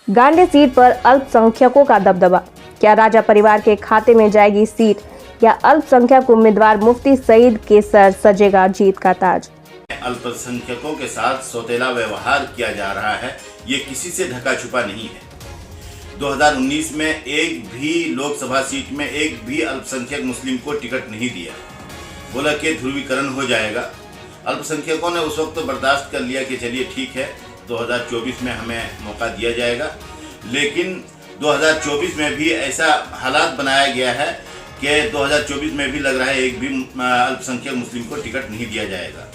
गांडे seat पर अल्पसंख्यकों का दबदबा। क्या राजा परिवार के खाते में जाएगी सीट या अल्पसंख्यक उम्मीदवार मुफ्ती सईद के सर सजेगा जीत का ताज। अल्पसंख्यकों के साथ सौतेला व्यवहार किया जा रहा है, ये किसी से ढका छुपा नहीं है। 2019 में एक भी लोकसभा सीट में एक भी अल्पसंख्यक मुस्लिम को टिकट नहीं दिया, बोला कि ध्रुवीकरण हो जाएगा। अल्पसंख्यकों ने उस वक्त तो बर्दाश्त कर लिया कि चलिए ठीक है 2024 में हमें मौका दिया जाएगा, लेकिन 2024 में भी ऐसा हालात बनाया गया है कि 2024 में भी लग रहा है एक भी अल्पसंख्यक मुस्लिम को टिकट नहीं दिया जाएगा।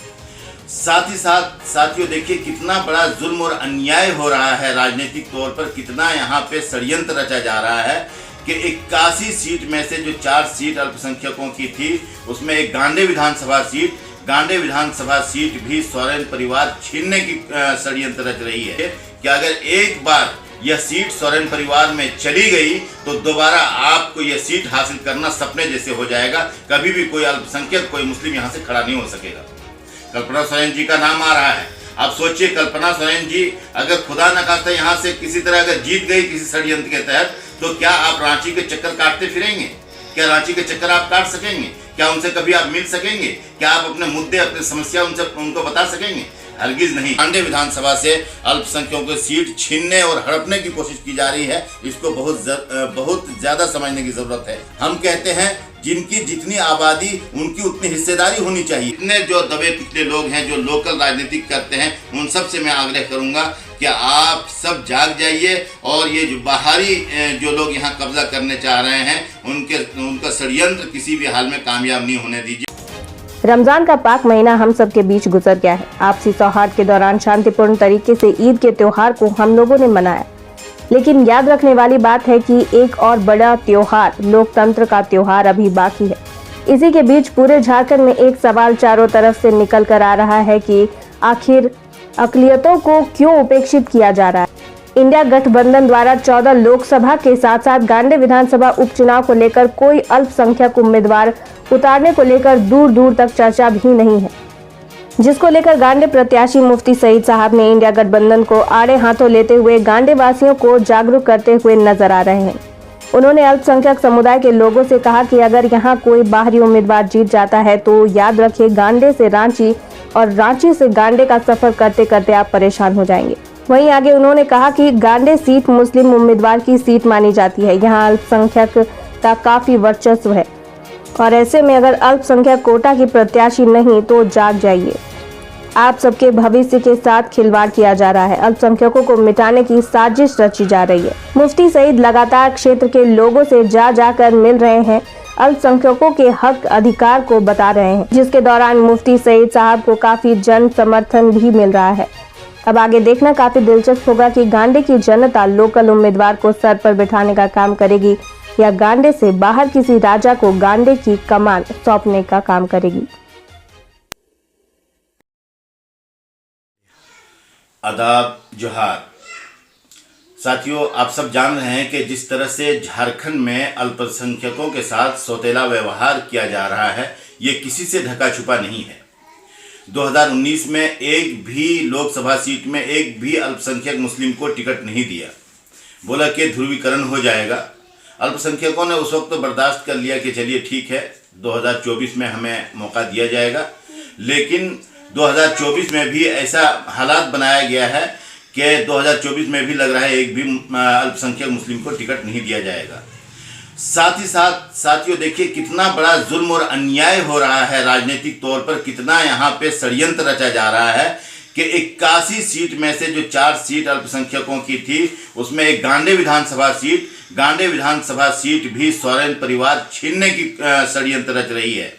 साथ ही साथ साथियों देखिए कितना बड़ा जुल्म और अन्याय हो रहा है राजनीतिक तौर पर, कितना यहाँ पे षड्यंत्र रचा जा रहा है कि 81 सीट में से जो 4 सीट अल्पसंख्यकों की थी उसमें एक गांडे विधानसभा सीट भी सोरेन परिवार छीनने की षड्यंत्र रच रही है कि अगर एक बार यह सीट सोरेन परिवार में चली गई तो दोबारा आपको यह सीट हासिल करना सपने जैसे हो जाएगा। कभी भी कोई अल्पसंख्यक कोई मुस्लिम यहाँ से खड़ा नहीं हो सकेगा। कल्पना सोरेन जी का नाम आ रहा है। आप सोचिए कल्पना सोरेन जी अगर खुदा न खास्ता यहाँ से किसी तरह अगर जीत गई किसी षड्यंत्र के तहत, तो क्या आप रांची के चक्कर काटते फिरेंगे? क्या रांची के चक्कर आप काट सकेंगे? क्या उनसे कभी आप मिल सकेंगे? क्या आप अपने मुद्दे अपनी समस्या उनको बता सकेंगे? हरगिज नहीं। गांडे विधानसभा से अल्पसंख्यकों की सीट छीनने और हड़पने की कोशिश की जा रही है, इसको बहुत ज्यादा समझने की जरूरत है। हम कहते हैं जिनकी जितनी आबादी उनकी उतनी हिस्सेदारी होनी चाहिए। इतने जो दबे पिछले लोग हैं जो लोकल राजनीति करते हैं, उन सब से मैं आग्रह करूंगा कि आप सब जाग जाइए और ये जो बाहरी जो लोग यहाँ कब्जा करने चाह रहे हैं उनका षड्यंत्र किसी भी हाल में कामयाब नहीं होने दीजिए। रमजान का पाक महीना हम सब के बीच गुजर गया है। आपसी सौहार्द के दौरान शांतिपूर्ण तरीके से ईद के त्योहार को हम लोगों ने मनाया, लेकिन याद रखने वाली बात है कि एक और बड़ा त्योहार, लोकतंत्र का त्योहार अभी बाकी है। इसी के बीच पूरे झारखंड में एक सवाल चारों तरफ से निकल कर आ रहा है कि आखिर अक़लियतों को क्यों उपेक्षित किया जा रहा है। इंडिया गठबंधन द्वारा 14 लोकसभा के साथ साथ गांडे विधानसभा उपचुनाव को लेकर कोई अल्पसंख्यक उम्मीदवार उतारने को लेकर दूर दूर तक चर्चा भी नहीं है, जिसको लेकर गांडे प्रत्याशी मुफ्ती सईद साहब ने इंडिया गठबंधन को आड़े हाथों लेते हुए गांडे वासियों को जागरूक करते हुए नजर आ रहे हैं। उन्होंने अल्पसंख्यक समुदाय के लोगों से कहा कि अगर यहाँ कोई बाहरी उम्मीदवार जीत जाता है तो याद रखिए गांडे से रांची और रांची से गांडे का सफर करते करते आप परेशान हो जाएंगे। वहीं आगे उन्होंने कहा कि गांडे सीट मुस्लिम उम्मीदवार की सीट मानी जाती है, यहाँ अल्पसंख्यक का काफी वर्चस्व है और ऐसे में अगर अल्पसंख्यक कोटा की प्रत्याशी नहीं तो जाग जाइए, आप सबके भविष्य के साथ खिलवाड़ किया जा रहा है। अल्पसंख्यकों को मिटाने की साजिश रची जा रही है। मुफ्ती सईद लगातार क्षेत्र के लोगों से जाकर मिल रहे हैं, अल्पसंख्यकों के हक अधिकार को बता रहे हैं, जिसके दौरान मुफ्ती सईद साहब को काफी जन समर्थन भी मिल रहा है। अब आगे देखना काफी दिलचस्प होगा कि गांडे की जनता लोकल उम्मीदवार को सर पर बिठाने का काम करेगी या गांडे से बाहर किसी राजा को गांडे की कमान सौंपने का काम करेगी। आदाब, जोहार। साथियों, आप सब जान रहे हैं कि जिस तरह से झारखंड में अल्पसंख्यकों के साथ सौतेला व्यवहार किया जा रहा है, ये किसी से ढका छुपा नहीं है। 2019 में एक भी लोकसभा सीट में एक भी अल्पसंख्यक मुस्लिम को टिकट नहीं दिया, बोला कि ध्रुवीकरण हो जाएगा। अल्पसंख्यकों ने उस वक्त तो बर्दाश्त कर लिया कि चलिए ठीक है 2024 में हमें मौका दिया जाएगा, लेकिन 2024 में भी ऐसा हालात बनाया गया है कि 2024 में भी लग रहा है एक भी अल्पसंख्यक मुस्लिम को टिकट नहीं दिया जाएगा। साथ ही साथ साथियों देखिए कितना बड़ा जुल्म और अन्याय हो रहा है राजनीतिक तौर पर, कितना यहाँ पे षड्यंत्र रचा जा रहा है कि 81 सीट में से जो 4 सीट अल्पसंख्यकों की थी उसमें एक गांडे विधानसभा सीट भी सोरेन परिवार छीनने की षड्यंत्र रच रही है।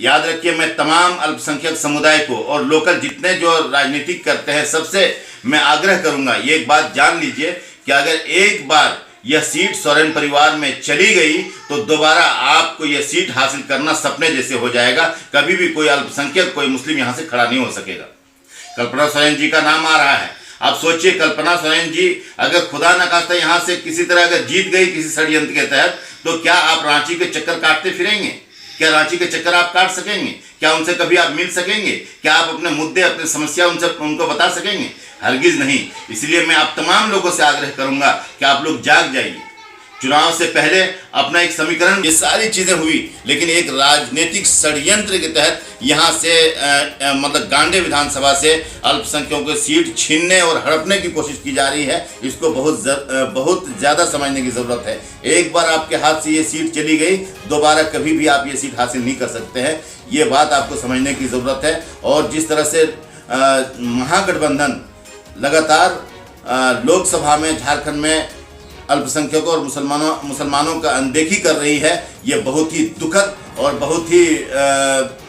याद रखिए, मैं तमाम अल्पसंख्यक समुदाय को और लोकल जितने जो राजनीति करते हैं सबसे मैं आग्रह करूंगा, ये एक बात जान लीजिए कि अगर एक बार यह सीट सोरेन परिवार में चली गई तो दोबारा आपको यह सीट हासिल करना सपने जैसे हो जाएगा। कभी भी कोई अल्पसंख्यक कोई मुस्लिम यहाँ से खड़ा नहीं हो सकेगा। कल्पना सोरेन जी का नाम आ रहा है। आप सोचिए कल्पना सोरेन जी अगर खुदा न खास्ता यहाँ से किसी तरह अगर जीत गई किसी षड्यंत्र के तहत, तो क्या आप रांची के चक्कर काटते फिरेंगे? क्या रांची के चक्कर आप काट सकेंगे? क्या उनसे कभी आप मिल सकेंगे? क्या आप अपने मुद्दे अपनी समस्या उनको बता सकेंगे? हरगिज नहीं। इसलिए मैं आप तमाम लोगों से आग्रह करूंगा कि आप लोग जाग जाइए। चुनाव से पहले अपना एक समीकरण, ये सारी चीजें हुई, लेकिन एक राजनीतिक षड्यंत्र के तहत यहाँ से मतलब गांडे विधानसभा से अल्पसंख्यकों की सीट छीनने और हड़पने की कोशिश की जा रही है। इसको बहुत ज़्यादा समझने की ज़रूरत है। एक बार आपके हाथ से ये सीट चली गई, दोबारा कभी भी आप ये सीट हासिल नहीं कर सकते हैं। ये बात आपको समझने की ज़रूरत है। और जिस तरह से महागठबंधन लगातार लोकसभा में, झारखंड में अल्पसंख्यकों और मुसलमानों का अनदेखी कर रही है, ये बहुत ही दुखद और बहुत ही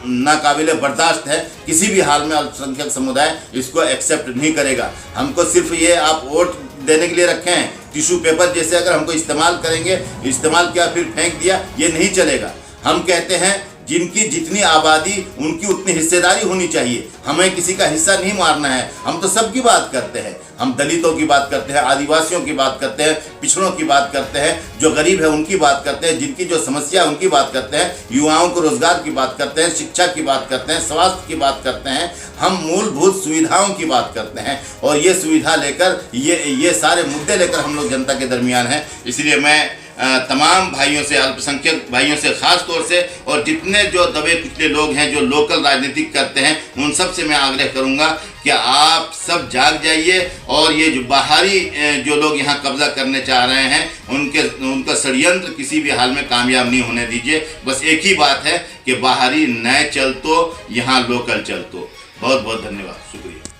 नाकाबिले बर्दाश्त है। किसी भी हाल में अल्पसंख्यक समुदाय इसको एक्सेप्ट नहीं करेगा। हमको सिर्फ ये आप वोट देने के लिए रखे हैं, टिश्यू पेपर जैसे अगर हमको इस्तेमाल करेंगे, इस्तेमाल किया फिर फेंक दिया, ये नहीं चलेगा। हम कहते हैं जिनकी जितनी आबादी उनकी उतनी हिस्सेदारी होनी चाहिए। हमें किसी का हिस्सा नहीं मारना है। हम तो सबकी बात करते हैं, हम दलितों की बात करते हैं, आदिवासियों की बात करते हैं, पिछड़ों की बात करते हैं, जो गरीब है उनकी बात करते हैं, जिनकी जो समस्या है उनकी बात करते हैं, युवाओं को रोजगार की बात करते हैं, शिक्षा की बात करते हैं, स्वास्थ्य की बात करते हैं। हम मूलभूत सुविधाओं की बात करते हैं और ये सुविधा लेकर, ये सारे मुद्दे लेकर हम लोग जनता के दरमियान हैं। इसलिए मैं तमाम भाइयों से, अल्पसंख्यक भाइयों से ख़ास तौर से, और जितने जो दबे कुचले लोग हैं जो लोकल राजनीतिक करते हैं, उन सब से मैं आग्रह करूंगा कि आप सब जाग जाइए और ये जो बाहरी जो लोग यहाँ कब्जा करने चाह रहे हैं उनका षड्यंत्र किसी भी हाल में कामयाब नहीं होने दीजिए। बस एक ही बात है कि बाहरी न चल तो यहाँ लोकल चल तो। बहुत बहुत धन्यवाद, शुक्रिया।